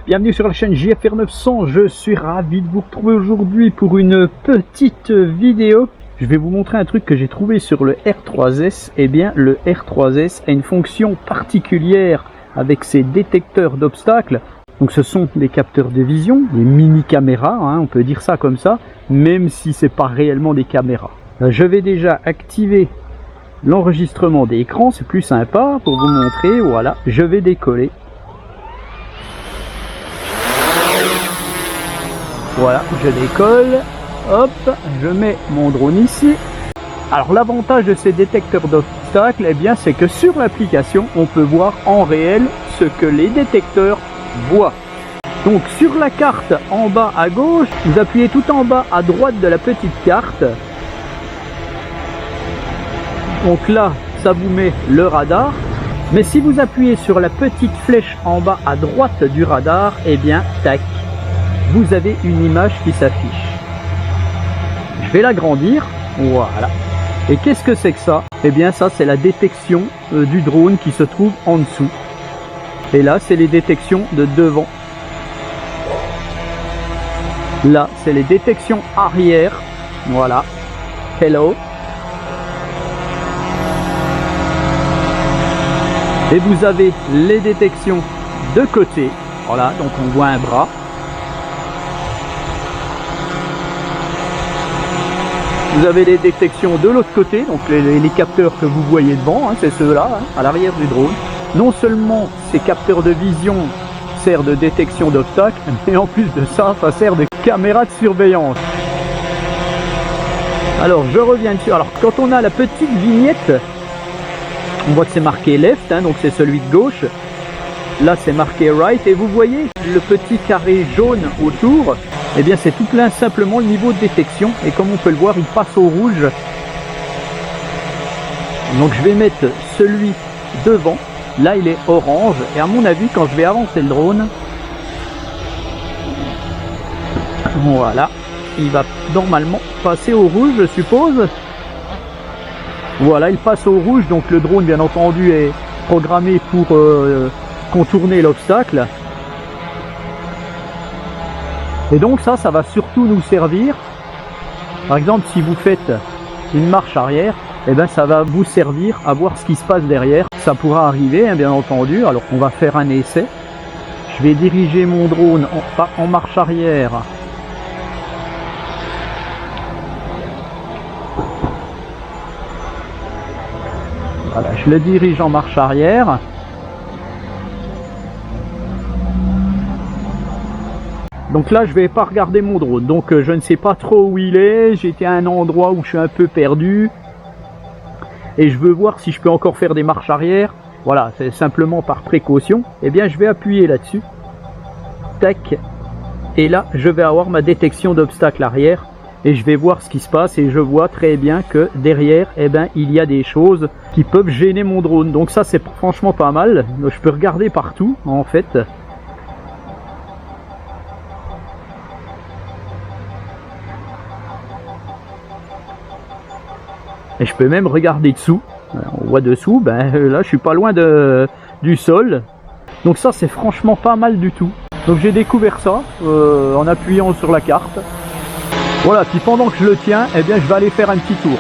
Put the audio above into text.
bienvenue sur la chaîne JFR 900, je suis ravi de vous retrouver aujourd'hui pour une petite vidéo. Je vais vous montrer un truc que j'ai trouvé sur le R3S. Eh bien le R3S a une fonction particulière avec ses détecteurs d'obstacles. Donc ce sont des capteurs de vision, des mini caméras, on peut dire ça comme ça, même si c'est pas réellement des caméras. Je vais déjà activer l'enregistrement d'écran, c'est plus sympa pour vous montrer. Voilà, je vais décoller. Voilà, je décolle, hop, je mets mon drone ici. Alors l'avantage de ces détecteurs d'obstacles, eh bien c'est que sur l'application, on peut voir en réel ce que les détecteurs voient. Donc sur la carte en bas à gauche, vous appuyez tout en bas à droite de la petite carte. Donc là, ça vous met le radar. Mais si vous appuyez sur la petite flèche en bas à droite du radar, eh bien, tac, vous avez une image qui s'affiche. Je vais l'agrandir, voilà. Et qu'est-ce que c'est que ça? Eh bien ça c'est la détection du drone qui se trouve en dessous. Et là c'est les détections de devant. Là c'est les détections arrière, voilà. Hello. Et vous avez les détections de côté, voilà, donc on voit un bras. Vous avez les détections de l'autre côté, donc les capteurs que vous voyez devant, c'est ceux-là, à l'arrière du drone. Non seulement ces capteurs de vision servent de détection d'obstacles, mais en plus de ça, ça sert de caméra de surveillance. Alors je reviens dessus. Alors quand on a la petite vignette, on voit que c'est marqué left, donc c'est celui de gauche. Là c'est marqué right, et vous voyez le petit carré jaune autour. Eh bien c'est tout plein simplement le niveau de détection, et comme on peut le voir il passe au rouge. Donc je vais mettre celui devant, là il est orange, et à mon avis quand je vais avancer le drone, voilà, il va normalement passer au rouge je suppose. Voilà, il passe au rouge, donc le drone bien entendu est programmé pour contourner l'obstacle. Et donc ça va surtout nous servir, par exemple si vous faites une marche arrière, eh ben ça va vous servir à voir ce qui se passe derrière. Ça pourra arriver bien entendu, alors on va faire un essai. Je vais diriger mon drone en marche arrière. Voilà, je le dirige en marche arrière. Donc là je vais pas regarder mon drone, donc je ne sais pas trop où il est, j'étais à un endroit où je suis un peu perdu et je veux voir si je peux encore faire des marches arrière. Voilà, c'est simplement par précaution. Eh bien je vais appuyer là-dessus, tac, et là je vais avoir ma détection d'obstacle arrière et je vais voir ce qui se passe, et je vois très bien que derrière, eh ben, il y a des choses qui peuvent gêner mon drone. Donc ça c'est franchement pas mal, je peux regarder partout en fait. Et je peux même regarder dessous. On voit dessous, là je suis pas loin du sol. Donc ça c'est franchement pas mal du tout. Donc j'ai découvert ça en appuyant sur la carte. Voilà, puis pendant que je le tiens, eh bien je vais aller faire un petit tour.